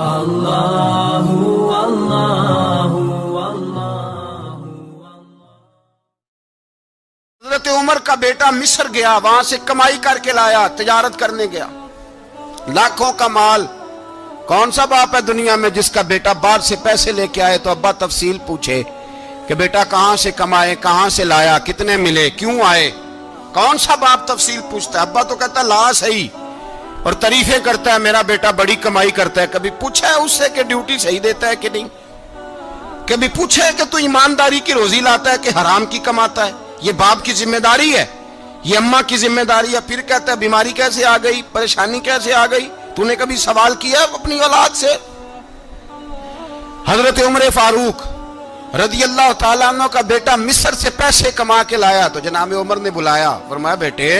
اللہ اللہ اللہ۔ حضرت عمر کا بیٹا مصر گیا، وہاں سے کمائی کر کے لایا، تجارت کرنے گیا، لاکھوں کا مال۔ کون سا باپ ہے دنیا میں جس کا بیٹا باہر سے پیسے لے کے آئے تو ابا تفصیل پوچھے کہ بیٹا کہاں سے کمائے، کہاں سے لایا، کتنے ملے، کیوں آئے؟ کون سا باپ تفصیل پوچھتا ہے؟ ابا تو کہتا لا صحیح اور تعریفیں کرتا ہے، میرا بیٹا بڑی کمائی کرتا ہے۔ کبھی پوچھا ہے اس سے کہ ڈیوٹی صحیح دیتا ہے کہ نہیں؟ کبھی پوچھا ہے کہ تو ایمانداری کی روزی لاتا ہے کہ حرام کی کماتا ہے؟ یہ باپ کی ذمہ داری ہے، یہ اماں کی ذمہ داری ہے۔ پھر کہتا ہے بیماری کیسے آ گئی، پریشانی کیسے آ گئی؟ تو نے کبھی سوال کیا اپنی اولاد سے؟ حضرت عمر فاروق رضی اللہ تعالیٰ عنہ کا بیٹا مصر سے پیسے کما کے لایا تو جناب عمر نے بلایا، فرمایا بیٹے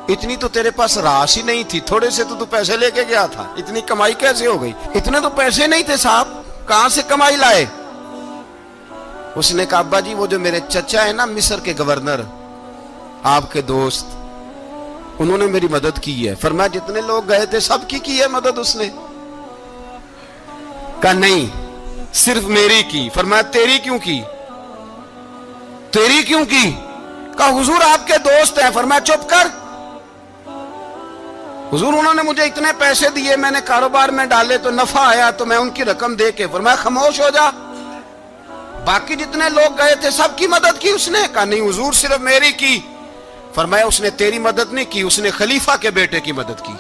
اتنی تو تیرے پاس راس ہی نہیں تھی، تھوڑے سے تو پیسے لے کے گیا تھا، اتنی کمائی کیسے ہو گئی؟ اتنے تو پیسے نہیں تھے صاحب، کہاں سے کمائی لائے؟ اس نے کہا ابا جی وہ جو میرے چچا ہے نا مصر کے گورنر، آپ کے دوست، انہوں نے میری مدد کی ہے۔ فرمایا جتنے لوگ گئے تھے سب کی ہے مدد اس نے؟ کہا نہیں صرف میری کی۔ فرمایا تیری کیوں کی؟ تیری کیوں کی؟ کہا حضور آپ کے دوست ہیں۔ فرمایا چپ کر، حضور انہوں نے مجھے اتنے پیسے دیے، میں نے کاروبار میں ڈالے تو نفع آیا تو میں ان کی رقم دے کے۔ فرمایا خاموش ہو جا، باقی جتنے لوگ گئے تھے سب کی مدد کی اس نے؟ کہا نہیں حضور صرف میری کی۔ فرمایا اس نے تیری مدد نہیں کی، اس نے خلیفہ کے بیٹے کی مدد کی،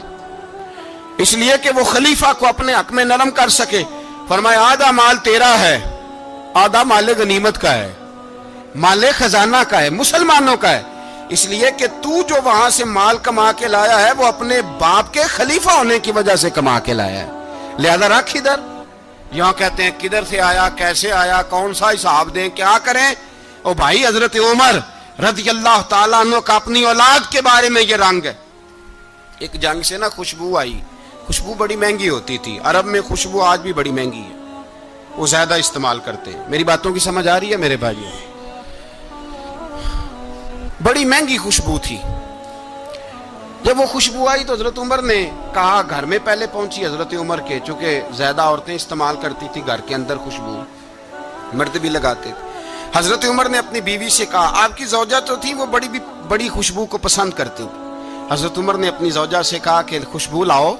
اس لیے کہ وہ خلیفہ کو اپنے حق میں نرم کر سکے۔ فرمایا آدھا مال تیرا ہے، آدھا مال غنیمت کا ہے، مال خزانہ کا ہے، مسلمانوں کا ہے، اس لیے کہ تو جو وہاں سے مال کما کے لایا ہے وہ اپنے باپ کے خلیفہ ہونے کی وجہ سے کما کے لایا ہے، لہذا رکھ ادھر۔ یہاں کہتے ہیں کدھر سے آیا، کیسے آیا، کون سا حساب دیں، کیا کریں؟ او بھائی حضرت عمر رضی اللہ تعالیٰ عنہ کا اپنی اولاد کے بارے میں یہ رنگ ہے۔ ایک جنگ سے نا خوشبو آئی، خوشبو بڑی مہنگی ہوتی تھی، عرب میں خوشبو آج بھی بڑی مہنگی ہے، وہ زیادہ استعمال کرتے ہیں۔ میری باتوں کی سمجھ آ رہی ہے میرے بھائیوں؟ بڑی مہنگی خوشبو تھی۔ جب وہ خوشبو آئی تو حضرت عمر نے کہا، گھر میں پہلے پہنچی حضرت عمر کے، چونکہ زیادہ عورتیں استعمال کرتی تھی گھر کے اندر خوشبو، مرد بھی لگاتے تھے۔ حضرت عمر نے اپنی بیوی سے کہا، آپ کی زوجہ تو تھی وہ بڑی خوشبو کو پسند کرتی تھی۔ حضرت عمر نے اپنی زوجہ سے کہا کہ خوشبو لاؤ،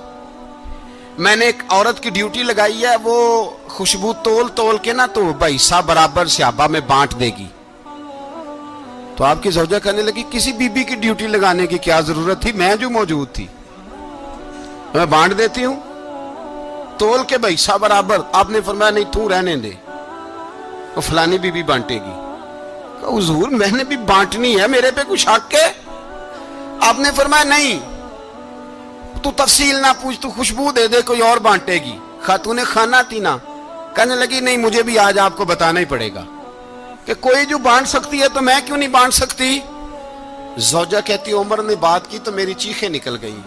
میں نے ایک عورت کی ڈیوٹی لگائی ہے، وہ خوشبو تول تول کے نا تو حصہ برابر صحابہ میں بانٹ دے گی۔ تو آپ کی زوجہ کہنے لگی کسی بی بی کی ڈیوٹی لگانے کی کیا ضرورت تھی، میں جو موجود تھی میں بانٹ دیتی ہوں تول کے حصہ برابر۔ آپ نے فرمایا نہیں تو رہنے دے، وہ فلانی بی بی بانٹے گی۔ کہا حضور میں نے بھی بانٹنی ہے، میرے پہ کچھ حق ہے؟ آپ نے فرمایا نہیں تو تفصیل نہ پوچھ، تو خوشبو دے دے، کوئی اور بانٹے گی۔ خاتون خانہ تھی نا، کہنے لگی نہیں مجھے بھی آج آپ کو بتانا ہی پڑے گا کہ کوئی جو بانٹ سکتی ہے تو میں کیوں نہیں بانٹ سکتی؟ زوجہ کہتی عمر نے بات کی تو میری چیخیں نکل گئی۔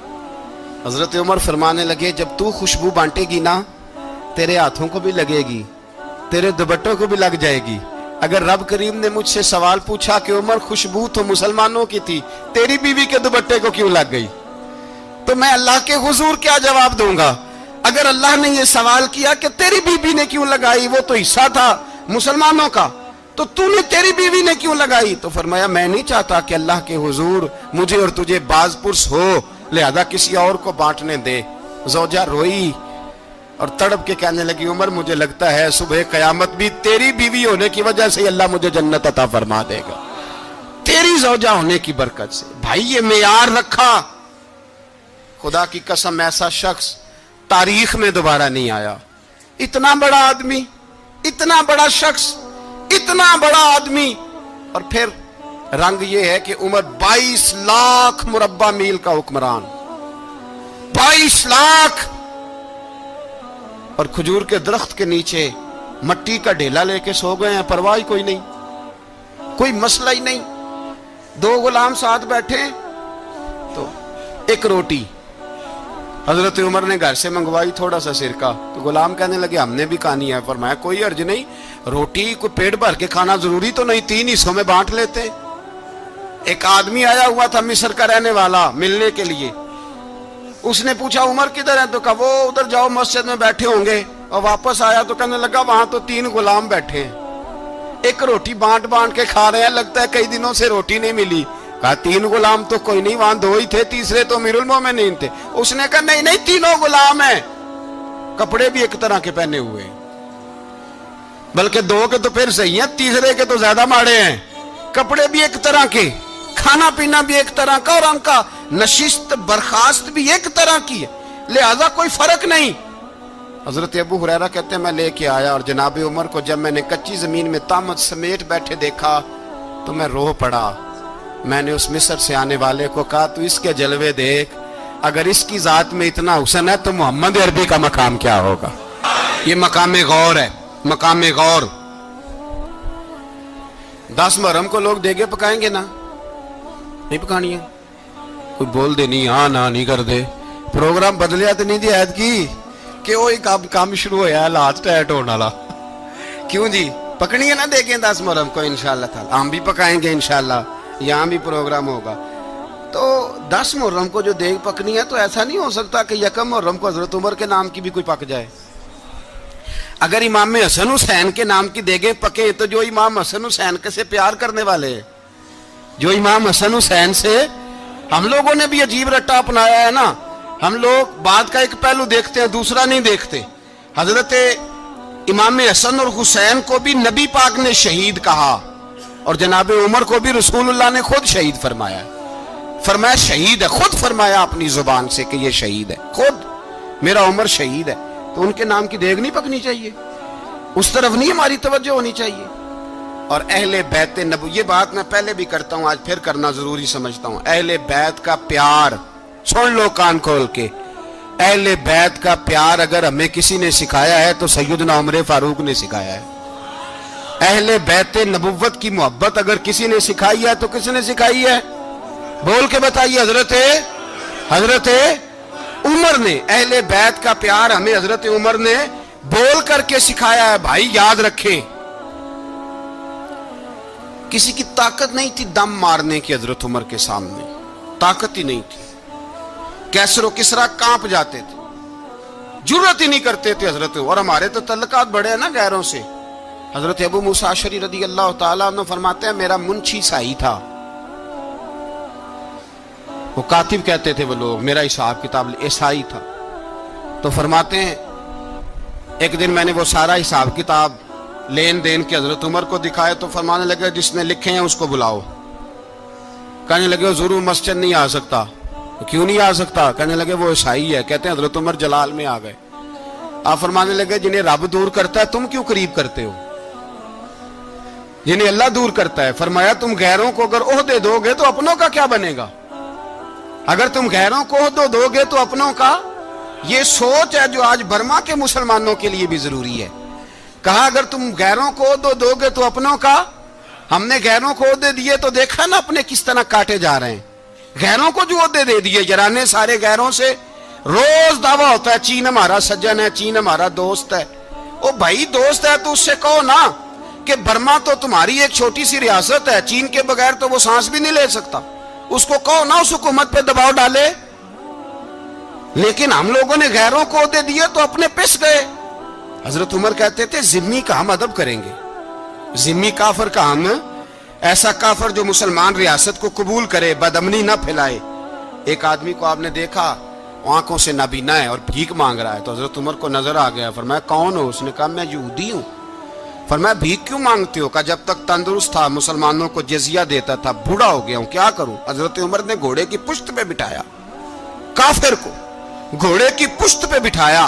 حضرت عمر فرمانے لگے جب تو خوشبو بانٹے گی نا تیرے ہاتھوں کو بھی لگے گی، تیرے دوپٹوں کو بھی لگ جائے گی۔ اگر رب کریم نے مجھ سے سوال پوچھا کہ عمر خوشبو تو مسلمانوں کی تھی، تیری بیوی کے دوپٹے کو کیوں لگ گئی، تو میں اللہ کے حضور کیا جواب دوں گا؟ اگر اللہ نے یہ سوال کیا کہ تیری بیوی نے کیوں لگائی، وہ تو حصہ تھا مسلمانوں کا، تو نے تیری بیوی نے کیوں لگائی؟ تو فرمایا میں نہیں چاہتا کہ اللہ کے حضور مجھے اور تجھے باز پرس ہو، لہذا کسی اور کو بانٹنے دے۔ زوجہ روئی اور تڑپ کے کہنے لگی عمر مجھے لگتا ہے صبح قیامت بھی تیری بیوی ہونے کی وجہ سے اللہ مجھے جنت عطا فرما دے گا، تیری زوجہ ہونے کی برکت سے۔ بھائی یہ معیار رکھا، خدا کی قسم ایسا شخص تاریخ میں دوبارہ نہیں آیا۔ اتنا بڑا آدمی، اتنا بڑا شخص، اتنا بڑا آدمی، اور پھر رنگ یہ ہے کہ عمر 22 لاکھ مربع میل کا حکمران، 22 لاکھ، اور کھجور کے درخت کے نیچے مٹی کا ڈھیلا لے کے سو گئے ہیں، پرواہ کوئی نہیں، کوئی مسئلہ ہی نہیں۔ 2 غلام ساتھ بیٹھے تو ایک روٹی حضرت عمر نے گھر سے منگوائی، تھوڑا سا سرکہ، تو غلام کہنے لگے ہم نے بھی کھانی ہے۔ فرمایا کوئی حرج نہیں، روٹی کو پیٹ بھر کے کھانا ضروری تو نہیں، 3 حصوں میں بانٹ لیتے۔ ایک آدمی آیا ہوا تھا مصر کا رہنے والا ملنے کے لیے، اس نے پوچھا عمر کدھر ہے؟ تو کہا وہ ادھر جاؤ مسجد میں بیٹھے ہوں گے. اور واپس آیا تو کہنے لگا وہاں تو 3 غلام بیٹھے ہیں, ایک روٹی بانٹ بانٹ کے کھا رہے ہیں, لگتا ہے کئی دنوں سے روٹی نہیں ملی. کہا 3 غلام تو کوئی نہیں, وہاں 2 ہی تھے, تیسرے تو امیر المومنین تھے. اس نے کہا نہیں نہیں 3 غلام ہیں, کپڑے بھی ایک طرح کے پہنے ہوئے, بلکہ 2 کے تو پھر صحیح ہیں, تیسرے کے تو زیادہ ماڑے ہیں. کپڑے بھی ایک طرح کے, کھانا پینا بھی ایک طرح کا, اور ان کا نشست برخاست بھی ایک طرح کی ہے, لہذا کوئی فرق نہیں. حضرت ابو ہریرہ کہتے ہیں میں لے کے آیا, اور جناب عمر کو جب میں نے کچی زمین میں تامت سمیٹ بیٹھے دیکھا تو میں رو پڑا. میں نے اس مصر سے آنے والے کو کہا تو اس کے جلوے دیکھ, اگر اس کی ذات میں اتنا حسن ہے تو محمد عربی کا مقام کیا ہوگا. یہ مقام غور ہے, مقام غور. 10 محرم کو لوگ دیگے پکائیں گے نا, نہیں پکانی ہے؟ کوئی بول دے نہیں, ہاں نہ نہیں کر دے. پروگرام بدلیا تو نہیں دی عید کی کہ وہی کام شروع ہویا ہے لاسٹ ٹائٹ ہونے والا. کیوں جی, پکنی ہے نا دیکھیں 10 محرم کو انشاءاللہ تعالی. ہم بھی پکائیں گے انشاءاللہ, یہاں بھی پروگرام ہوگا. تو 10 محرم کو جو دیگ پکنی ہے تو ایسا نہیں ہو سکتا کہ 1 محرم کو حضرت عمر کے نام کی بھی کوئی پک جائے. اگر امام حسن حسین کے نام کی دیگیں پکیں تو جو امام حسن حسین کے سے پیار کرنے والے ہیں, جو امام حسن حسین سے, ہم لوگوں نے بھی عجیب رٹا اپنایا ہے نا. ہم لوگ بات کا ایک پہلو دیکھتے ہیں, دوسرا نہیں دیکھتے. حضرت امام حسن اور حسین کو بھی نبی پاک نے شہید کہا, اور جناب عمر کو بھی رسول اللہ نے خود شہید فرمایا. فرمایا شہید ہے, خود فرمایا اپنی زبان سے کہ یہ شہید ہے, خود میرا عمر شہید ہے. تو ان کے نام کی دیگ نہیں پکنی چاہیے, اس طرف نہیں ہماری توجہ ہونی چاہیے. اور اہل بیت نبو, یہ بات میں پہلے بھی کرتا ہوں, آج پھر کرنا ضروری سمجھتا ہوں. اہل بیت کا پیار, سن لو کان کھول کے, اہل بیت کا پیار اگر ہمیں کسی نے سکھایا ہے تو سیدنا عمر فاروق نے سکھایا ہے. اہل بیت نبوت کی محبت اگر کسی نے سکھائی ہے تو کس نے سکھائی ہے؟ بول کے بتائیے. حضرت عمر نے. اہل بیت کا پیار ہمیں حضرت عمر نے بول کر کے سکھایا ہے. بھائی یاد رکھیں, کسی کی طاقت نہیں تھی دم مارنے کی حضرت عمر کے سامنے, طاقت ہی نہیں تھی. کیسر و کسرا کانپ جاتے تھے, جرت ہی نہیں کرتے تھے حضرت. اور ہمارے تو تعلقات بڑے ہیں نا غیروں سے. حضرت ابو موسیٰ اشعری رضی اللہ تعالیٰ عنہ فرماتے ہیں میرا منشی سائی تھا, وہ کاتب کہتے تھے وہ لوگ, میرا حساب کتاب عیسائی تھا. تو فرماتے ہیں ایک دن میں نے وہ سارا حساب کتاب لین دین کے حضرت عمر کو دکھائے تو فرمانے لگے جس نے لکھے ہیں اس کو بلاؤ. کہنے لگے حضور مسجد نہیں آ سکتا. کیوں نہیں آ سکتا؟ کہنے لگے وہ عیسائی ہے. کہتے ہیں حضرت عمر جلال میں آ گئے. آپ فرمانے لگے جنہیں رب دور کرتا ہے تم کیوں قریب کرتے ہو؟ جنہیں اللہ دور کرتا ہے. فرمایا تم غیروں کو اگر عہدے دو گے تو اپنوں کا کیا بنے گا؟ اگر تم غیروں کو عہدے دو گے تو اپنوں کا. یہ سوچ ہے جو آج برما کے مسلمانوں کے لیے بھی ضروری ہے. کہا اگر تم غیروں کو عہدے دو گے تو اپنوں کا. ہم نے غیروں کو عہدے دیے تو دیکھا نا اپنے کس طرح کاٹے جا رہے ہیں. غیروں کو جو عہدے دے دیے یارانے سارے غیروں سے, روز دعویٰ ہوتا ہے چین ہمارا سجن ہے, چین ہمارا دوست ہے. او بھائی دوست ہے تو اس سے کہو نا کہ برما تو تمہاری ایک چھوٹی سی ریاست ہے, چین کے بغیر تو وہ سانس بھی نہیں لے سکتا. اس کو کہو نا اس حکومت پہ دباؤ ڈالے. لیکن ہم لوگوں نے غیروں کو عہدے دیے تو اپنے پس گئے. حضرت عمر کہتے تھے ذمی کا ہم ادب کریں گے, ذمی کافر کا ہم, ایسا کافر جو مسلمان ریاست کو قبول کرے, بدامنی نہ پھیلائے. ایک آدمی کو آپ نے دیکھا آنکھوں سے نابینا ہے اور بھیک مانگ رہا ہے, تو حضرت عمر کو نظر آ گیا. فرمایا کون ہو؟ اس نے کہا میں یہودی ہوں. فرمایا بھیک کیوں مانگتے ہو؟ کہا جب تک تندرست تھا مسلمانوں کو جزیہ دیتا تھا, بوڑھا ہو گیا ہوں کیا کروں. حضرت عمر نے گھوڑے کی پشت پہ بٹھایا, کافر کو گھوڑے کی پشت پہ بٹھایا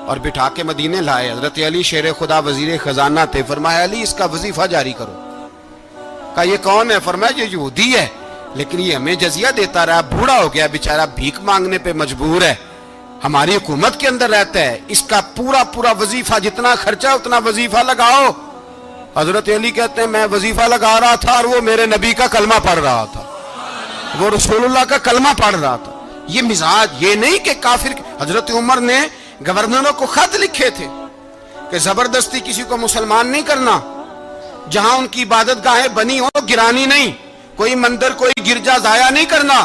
اور بٹھا کے مدینے لائے. حضرت علی شیر خدا وزیر خزانہ تھے. فرمایا علی اس کا وظیفہ جاری کرو. کہا یہ کون ہے؟ فرمایا یہ یہودی ہے لیکن یہ ہمیں جزیہ دیتا رہا, بوڑھا ہو گیا بیچارہ, بھیک مانگنے پہ مجبور ہے, ہماری حکومت کے اندر رہتا ہے, اس کا پورا وظیفہ جتنا خرچہ اتنا وظیفہ لگاؤ. حضرت علی کہتے ہیں میں وظیفہ لگا رہا تھا اور وہ میرے نبی کا کلمہ پڑھ رہا تھا, وہ رسول اللہ کا کلمہ پڑھ رہا تھا. یہ مزاج, یہ نہیں کہ کافر. حضرت عمر نے گورنروں کو خط لکھے تھے کہ زبردستی کسی کو مسلمان نہیں کرنا, جہاں ان کی عبادت گاہیں بنی ہو گرانی نہیں, کوئی مندر کوئی گرجا ضائع نہیں کرنا.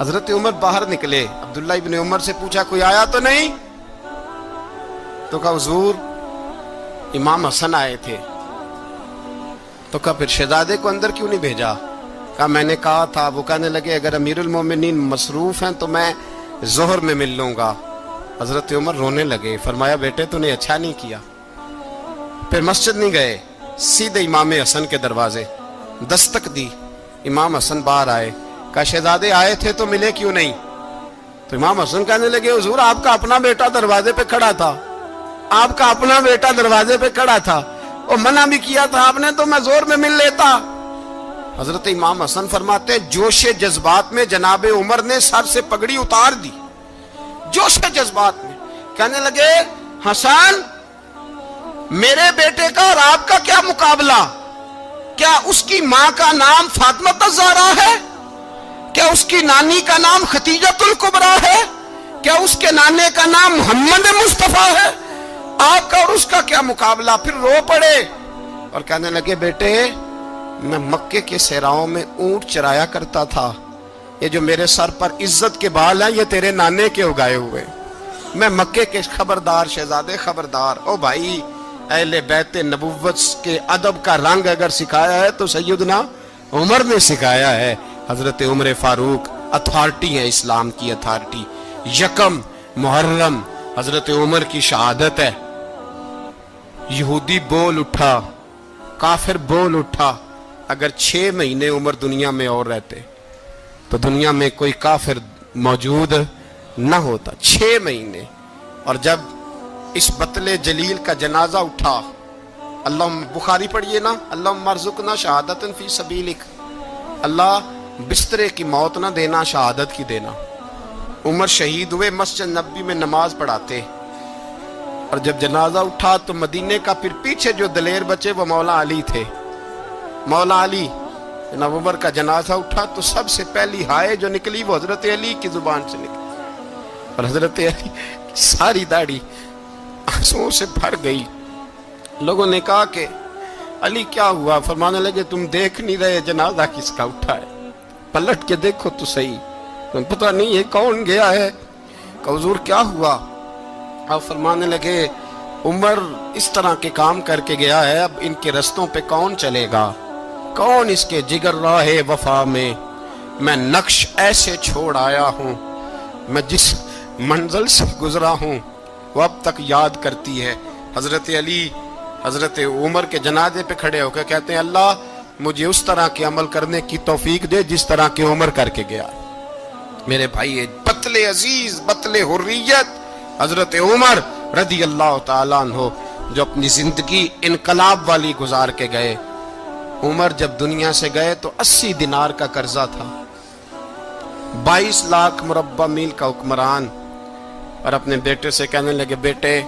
حضرت عمر باہر نکلے, عبداللہ ابن عمر سے پوچھا کوئی آیا تو نہیں؟ تو کہا حضور امام حسن آئے تھے. تو کہا پھر شہزادے کو اندر کیوں نہیں بھیجا؟ کہا میں نے کہا تھا. وہ کہنے لگے اگر امیر المومنین مصروف ہیں تو میں ظہر میں مل لوں گا. حضرت عمر رونے لگے, فرمایا بیٹے تو نے اچھا نہیں کیا. پھر مسجد نہیں گئے, سیدھے امام حسن کے دروازے دستک دی. امام حسن باہر آئے, کہا شہزادے آئے تھے تو ملے کیوں نہیں؟ تو امام حسن کہنے لگے حضور آپ کا اپنا بیٹا دروازے پہ کھڑا تھا, آپ کا اپنا بیٹا دروازے پہ کھڑا تھا, اور منع بھی کیا تھا آپ نے تو میں زور میں مل لیتا. حضرت امام حسن فرماتے ہیں جوش جذبات میں جناب عمر نے سر سے پگڑی اتار دی, جوش جذبات میں. کہنے لگے حسن میرے بیٹے کا اور آپ کا کیا مقابلہ؟ کیا اس کی ماں کا نام فاطمہ الزہرا ہے؟ کیا اس کی نانی کا نام خدیجۃ الکبریٰ ہے؟ کیا اس کے نانے کا نام محمد مصطفیٰ ہے؟ آپ کا اور اس کا کیا مقابلہ؟ پھر رو پڑے اور کہنے لگے بیٹے میں مکے کے صحراؤں میں اونٹ چرایا کرتا تھا, یہ جو میرے سر پر عزت کے بال ہیں یہ تیرے نانے کے اگائے ہوئے. میں مکے کے خبردار شہزادے خبردار. او بھائی اہل بیت نبوت کے ادب کا رنگ اگر سکھایا ہے تو سیدنا عمر نے سکھایا ہے. حضرت عمر فاروق اتھارٹی ہے, اسلام کی اتھارٹی. یکم محرم حضرت عمر کی شہادت ہے. یہودی بول اٹھا, کافر بول اٹھا. اگر 6 مہینے عمر دنیا میں اور رہتے تو دنیا میں کوئی کافر موجود نہ ہوتا. 6 مہینے. اور جب اس بطل جلیل کا جنازہ اٹھا, اللہ بخاری پڑھیے نا, اللہم ارزقنا شہادت فی سبیلک, اللہ بسترے کی موت نہ دینا, شہادت کی دینا. عمر شہید ہوئے, مسجد نبوی میں نماز پڑھاتے, اور جب جنازہ اٹھا تو مدینے کا پھر پیچھے جو دلیر بچے وہ مولا علی تھے. مولا علی, جناب عمر کا جنازہ اٹھا تو سب سے پہلی ہائے جو نکلی وہ حضرت علی کی زبان سے نکلی, اور حضرت علی ساری داڑھی آنسوؤں سے بھر گئی. لوگوں نے کہا کہ علی کیا ہوا؟ فرمانے لگے تم دیکھ نہیں رہے جنازہ کس کا اٹھا ہے, پلٹ کے دیکھو تو صحیح, تم پتہ نہیں یہ کون گیا ہے. کہ حضور کیا ہوا؟ آپ فرمانے لگے عمر اس طرح کے کام کر کے گیا ہے, اب ان کے رستوں پہ کون چلے گا؟ کون اس کے جگر راہ وفا میں؟ میں نقش ایسے چھوڑ آیا ہوں, میں جس منزل سے گزرا ہوں وہ اب تک یاد کرتی ہے. حضرت علی حضرت عمر کے جنازے پہ کھڑے ہو کے کہتے ہیں اللہ مجھے اس طرح کے عمل کرنے کی توفیق دے جس طرح کے عمر کر کے گیا. میرے بھائی بطل عزیز, بطل حریت حضرت عمر رضی اللہ تعالیٰ عنہ جو اپنی زندگی انقلاب والی گزار کے گئے. عمر جب دنیا سے گئے تو 80 دینار کا قرضہ تھا, 22 لاکھ مربع میل کا حکمران. اور اپنے بیٹے سے کہنے لگے بیٹے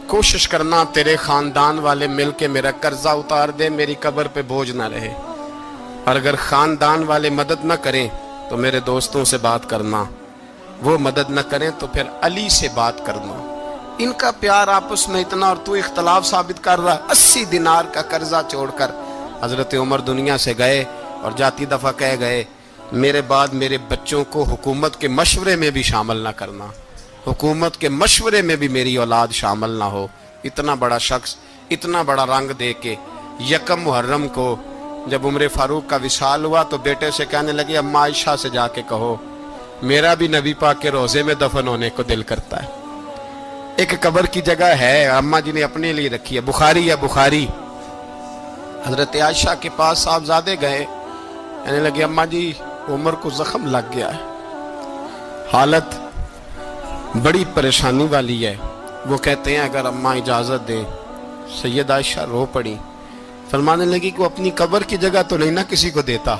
کوشش کرنا تیرے خاندان والے مل کے میرا قرضہ اتار دے, میری قبر پہ بوجھ نہ رہے, اور اگر خاندان والے مدد نہ کریں تو میرے دوستوں سے بات کرنا, وہ مدد نہ کریں تو پھر علی سے بات کرنا. ان کا پیار آپس میں اتنا, اور تو اختلاف ثابت کر رہا. 80 دینار کا قرضہ چھوڑ کر حضرت عمر دنیا سے گئے, اور جاتی دفعہ کہہ گئے میرے بعد میرے بچوں کو حکومت کے مشورے میں بھی شامل نہ کرنا, حکومت کے مشورے میں بھی میری اولاد شامل نہ ہو. اتنا بڑا شخص اتنا بڑا رنگ دے کے یکم محرم کو جب عمر فاروق کا وصال ہوا تو بیٹے سے کہنے لگے اماں عائشہ سے جا کے کہو میرا بھی نبی پاک کے روزے میں دفن ہونے کو دل کرتا ہے. ایک قبر کی جگہ ہے اماں جی نے اپنے لیے رکھی ہے, بخاری ہے بخاری. حضرت عائشہ کے پاس صاحبزادے گئے, کہنے لگے اماں جی عمر کو زخم لگ گیا ہے, حالت بڑی پریشانی والی ہے. وہ کہتے ہیں اگر اماں اجازت دیں. سید عائشہ رو پڑی, فرمانے لگی کہ وہ اپنی قبر کی جگہ تو نہیں نہ کسی کو دیتا,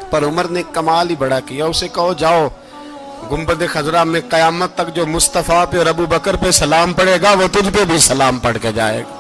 پر عمر نے کمال ہی بڑا کیا. اسے کہو جاؤ گنبد خضرا میں قیامت تک جو مصطفیٰ پہ اور ابو بکر پہ سلام پڑے گا وہ تجھ پہ بھی سلام پڑھ کے جائے گا.